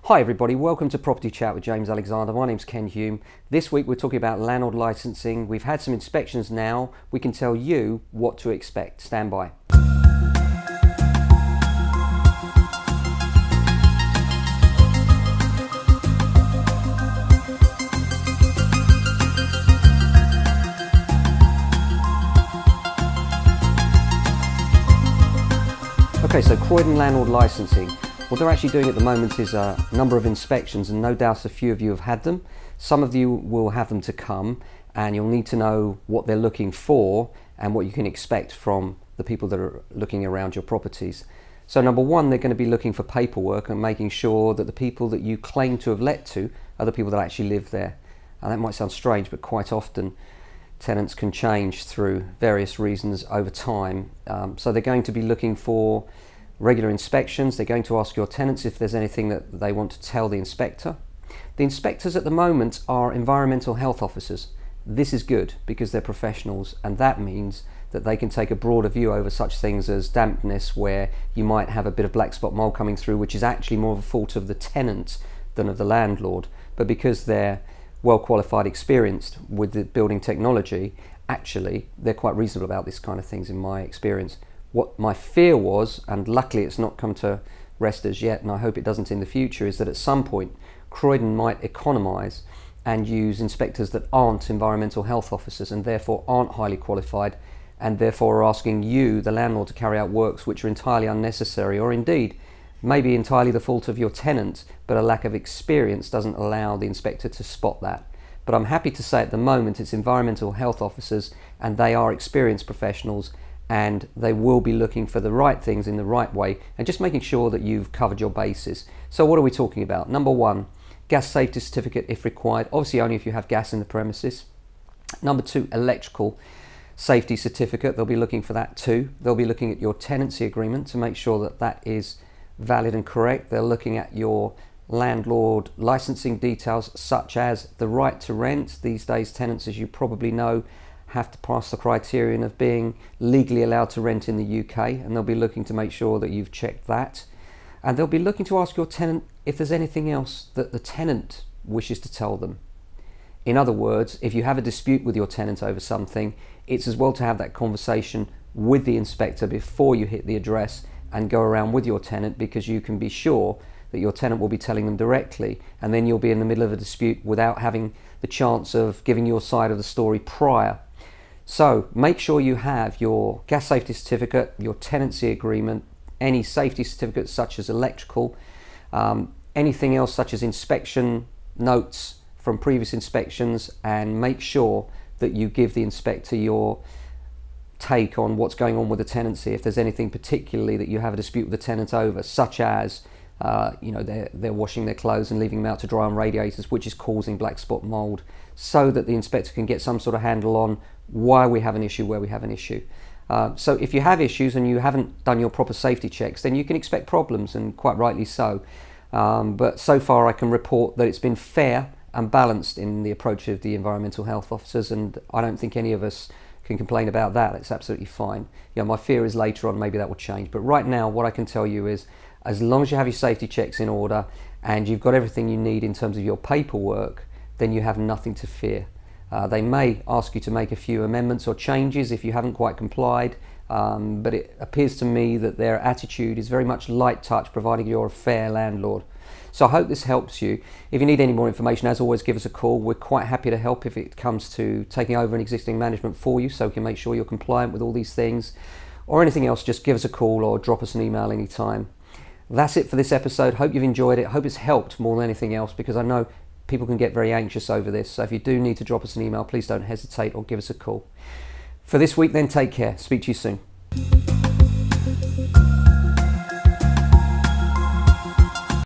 Hi everybody, welcome to Property Chat with James Alexander. My name's Ken Hume. This week we're talking about landlord licensing. We've had some inspections now. We can tell you what to expect. Stand by. Okay, so Croydon Landlord licensing. What they're actually doing at the moment is a number of inspections, and no doubt a few of you have had them. Some of you will have them to come, and you'll need to know what they're looking for and what you can expect from the people that are looking around your properties. So number one, they're going to be looking for paperwork and making sure that the people that you claim to have let to are the people that actually live there. And that might sound strange, but quite often tenants can change through various reasons over time. So they're going to be looking for regular inspections. They're going to ask your tenants if there's anything that they want to tell the inspector. The inspectors at the moment are environmental health officers. This is good because they're professionals, and that means that they can take a broader view over such things as dampness, where you might have a bit of black spot mold coming through, which is actually more of a fault of the tenant than of the landlord. But because they're well qualified, experienced with the building technology, actually they're quite reasonable about this kind of things in my experience. What my fear was, and luckily it's not come to rest as yet, and I hope it doesn't in the future, is that at some point Croydon might economise and use inspectors that aren't environmental health officers and therefore aren't highly qualified, and therefore are asking you, the landlord, to carry out works which are entirely unnecessary, or indeed maybe entirely the fault of your tenant, but a lack of experience doesn't allow the inspector to spot that. But I'm happy to say at the moment it's environmental health officers, and they are experienced professionals, and they will be looking for the right things in the right way and just making sure that you've covered your bases. So what are we talking about? Number one, gas safety certificate if required, obviously only if you have gas in the premises. Number two, electrical safety certificate. They'll be looking for that too. They'll be looking at your tenancy agreement to make sure that that is valid and correct. They're looking at your landlord licensing details, such as the right to rent. These days tenants, as you probably know, have to pass the criterion of being legally allowed to rent in the UK, and they'll be looking to make sure that you've checked that. And they'll be looking to ask your tenant if there's anything else that the tenant wishes to tell them. In other words, if you have a dispute with your tenant over something, it's as well to have that conversation with the inspector before you hit the address and go around with your tenant, because you can be sure that your tenant will be telling them directly, and then you'll be in the middle of a dispute without having the chance of giving your side of the story prior. So make sure you have your gas safety certificate, your tenancy agreement, any safety certificates such as electrical, anything else such as inspection notes from previous inspections, and make sure that you give the inspector your take on what's going on with the tenancy. If there's anything particularly that you have a dispute with the tenant over, such as they're washing their clothes and leaving them out to dry on radiators, which is causing black spot mold, so that the inspector can get some sort of handle on why we have an issue, where we have an issue. So if you have issues and you haven't done your proper safety checks, then you can expect problems, and quite rightly so. But so far I can report that it's been fair and balanced in the approach of the environmental health officers, and I don't think any of us can complain about that. It's absolutely fine. My fear is later on maybe that will change, but right now what I can tell you is, as long as you have your safety checks in order and you've got everything you need in terms of your paperwork, then you have nothing to fear. They may ask you to make a few amendments or changes if you haven't quite complied, but it appears to me that their attitude is very much light touch, providing you're a fair landlord. So I hope this helps you. If you need any more information, as always, give us a call. We're quite happy to help if it comes to taking over an existing management for you, so we can make sure you're compliant with all these things. Or anything else, just give us a call or drop us an email anytime. That's it for this episode. Hope you've enjoyed it. Hope it's helped more than anything else, because I know people can get very anxious over this. So if you do need to drop us an email, please don't hesitate or give us a call. For this week then, take care. Speak to you soon.